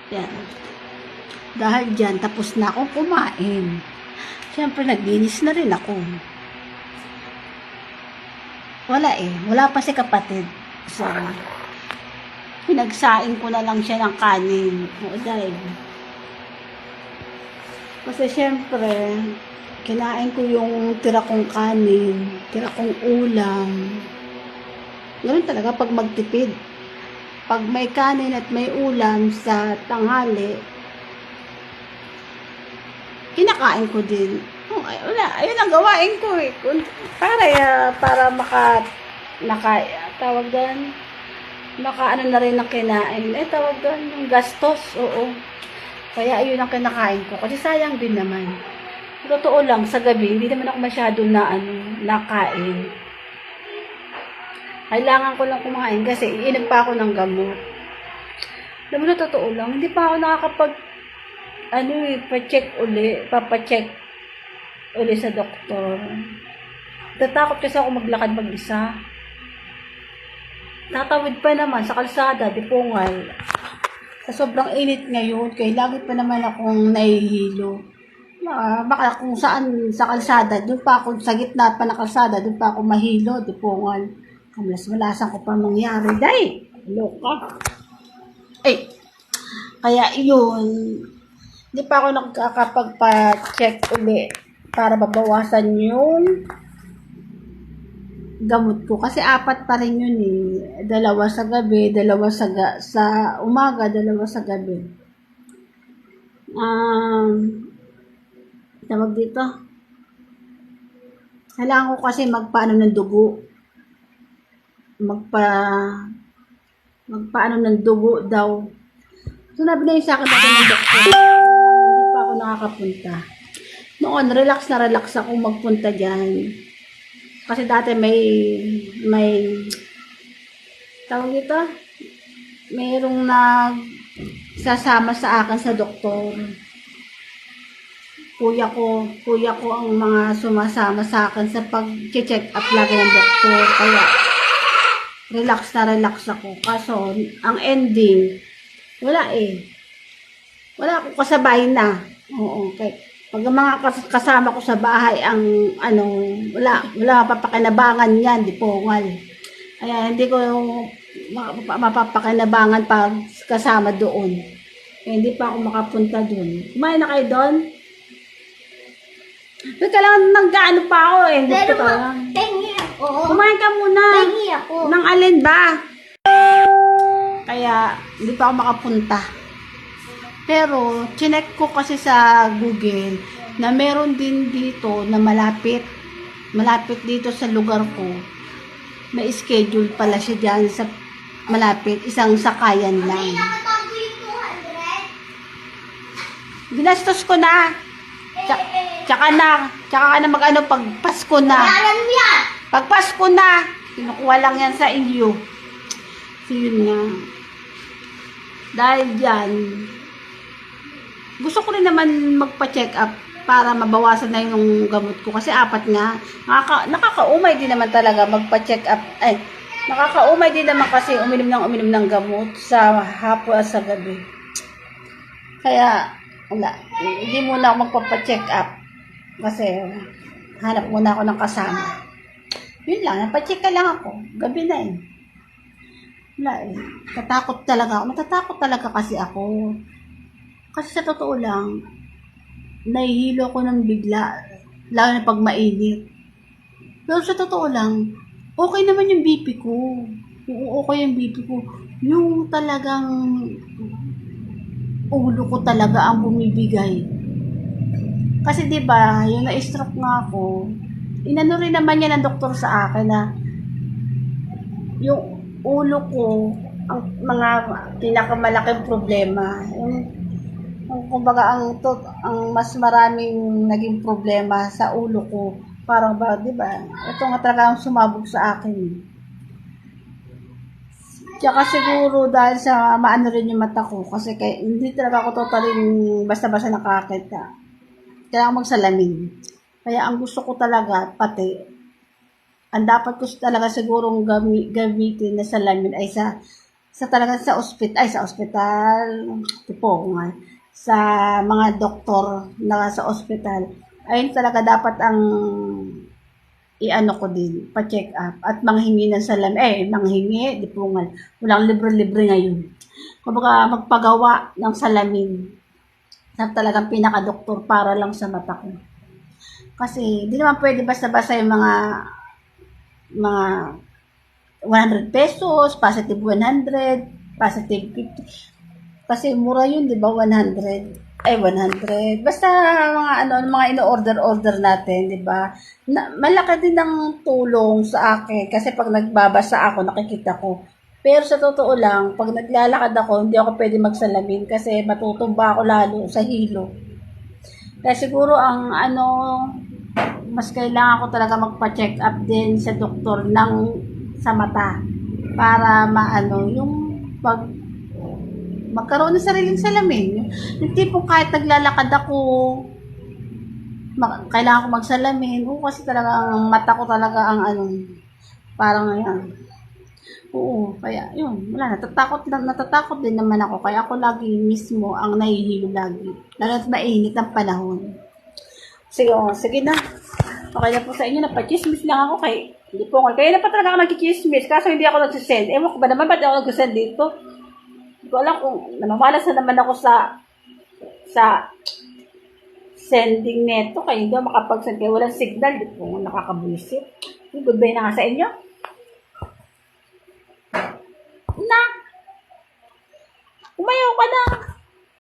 Yan. Dahil dyan, tapos na akong kumain. Siyempre, naglinis na rin ako. Wala eh. Wala pa si kapatid. So, pinagsaing ko na lang siya ng kanin. O, dahil. Kasi siyempre, kinain ko yung tira kong kanin, tira kong ulam. Ganun talaga pag magtipid. Pag may kanin at may ulam sa tanghali, kinakain ko din. Oh, wala, ayun ang gawain ko eh. Para tawag doon, ano na rin ang kinain. Tawag doon, yung gastos, oo. Kaya ayun ang kinakain ko. Kasi sayang din naman. Totoo lang, sa gabi, hindi naman ako masyado nakain. Kailangan ko lang kumain kasi iinom pa ako ng gamot. Alam mo na, totoo lang, hindi pa ako nakakapag papacheck uli sa doktor. Tatakot kasi ako maglakad mag-isa. Tatawid pa naman sa kalsada, dipungal. Sa sobrang init ngayon, kaya lagi pa naman akong nahihilo. Baka kung saan sa kalsada, doon pa ako, sa gitna pa ng kalsada, doon pa ako mahilo, dipungal. Kamalas-malasan ko pa mangyari. Day! Loka. Kaya yun, hindi pa ako nakakapagpa-check uli para mabawasan yung gamot ko. Kasi 4 pa rin yun eh. 2 sa gabi, 2 sa umaga, 2 sa gabi. Tawag dito. Kailangan ko kasi magpaano ng dugo. Magpaano ng dugo daw. Sinabi na yung sa akin dati ng doktor. Hindi pa ako nakakapunta. Noon, relax na relax ako magpunta dyan. Kasi dati may tawag ito, mayroong sasama sa akin sa doktor. Kuya ko ang mga sumasama sa akin sa pag-check up lagi ng doktor. Kaya, relax na relax ako. Kaso, ang ending, wala eh. Wala akong kasabay na. Oo, okay. Pag ang mga kasama ko sa bahay, wala mapapakinabangan yan, dipungal. Kaya hindi ko mapapakinabangan pag kasama doon. Kaya hindi pa ako makapunta doon. Kumain na kayo doon? Kailangan ng gaano pa ako eh. Pero tengi ako. Kumain ka muna. Tengi ako. Nang alin ba? Kaya hindi pa ako makapunta. Pero, chinek ko kasi sa Google na meron din dito na malapit dito sa lugar ko. May schedule pala siya dyan sa malapit. Isang sakayan lang. Ginastos ko na. Tsaka ka na pag Pasko na. Pag Pasko na, kinukuha lang yan sa inyo. So, yun nga. Dahil dyan, gusto ko rin naman magpa-check up para mabawasan na yung gamot ko. Kasi 4 nga. Nakakaumay din naman talaga magpa-check up. Nakakaumay din naman kasi uminom ng gamot sa hapon at sa gabi. Kaya, wala. Hindi muna ako magpapa-check up. Kasi, hanap muna ako ng kasama. Yun lang. Napacheck ka lang ako. Gabi na eh. Wala eh. Matatakot talaga kasi ako. Kasi sa totoo lang, nahihilo ko ng bigla, lalo na pag mainit. Pero sa totoo lang, okay naman yung BP ko. Okay yung BP ko. Yung talagang ulo ko talaga ang bumibigay. Kasi 'di ba, yung na-stroke nga ako, inano rin naman yan ng doktor sa akin na yung ulo ko ang mga pinakamalaking problema. Kumbaga ang mas maraming naging problema sa ulo ko. Parang ba, 'di ba? Ito nga talaga ang sumabog sa akin. Tsaka siguro dahil sa maano rin yung mata ko kasi hindi talaga ako totaling basta-basta nakakita. Kailangan magsalamin. Kaya ang gusto ko talaga ang dapat ko talaga sigurong gamitin na salamin ay sa ospital, Dipongan sa mga doktor na sa ospital, ayun talaga dapat ang i-ano ko din, pa-check up at manghingi ng salamin. Manghingi, Dipongan. Walang libre-libre ngayon. Kumbaga, magpagawa ng salamin na talagang pinaka-doktor para lang sa mata ko. Kasi, di naman pwede basta-basta yung mga 100 pesos, positive 100, positive 50. Kasi mura yun, di ba? 100. 100. Basta mga ino-order natin, di ba? Malaki din ng tulong sa akin kasi pag nagbabasa ako, nakikita ko. Pero sa totoo lang, pag naglalakad ako, hindi ako pwede magsalamin kasi matutumba ako lalo sa hilo. Kaya siguro mas kailangan ko talaga magpa-check up din sa doktor sa mata para yung pag magkaroon ng sariling salamin. Yung tipong kahit naglalakad ako, kailangan ko magsalamin. Oo, kasi talaga ang mata ko talaga parang yan. Oo, kaya yun, wala, natatakot din naman ako. Kaya ako lagi mismo ang nahihilo lagi. Lalo at mainit ang panahon. Sige na. Okay na po sa inyo, napachismis lang ako hindi po ako. Kaya na pa talaga ako nagkichismis, kaso hindi ako nagsisend. Ewan ko ba naman, ba't ako nagsisend dito? Hindi ko alam kung namamalas na naman ako sa sending neto, kaya hindi ako makapag-send. Kaya walang signal, di po nakakabuisit. Goodbye na nga sa inyo. Na! Umayaw ka na!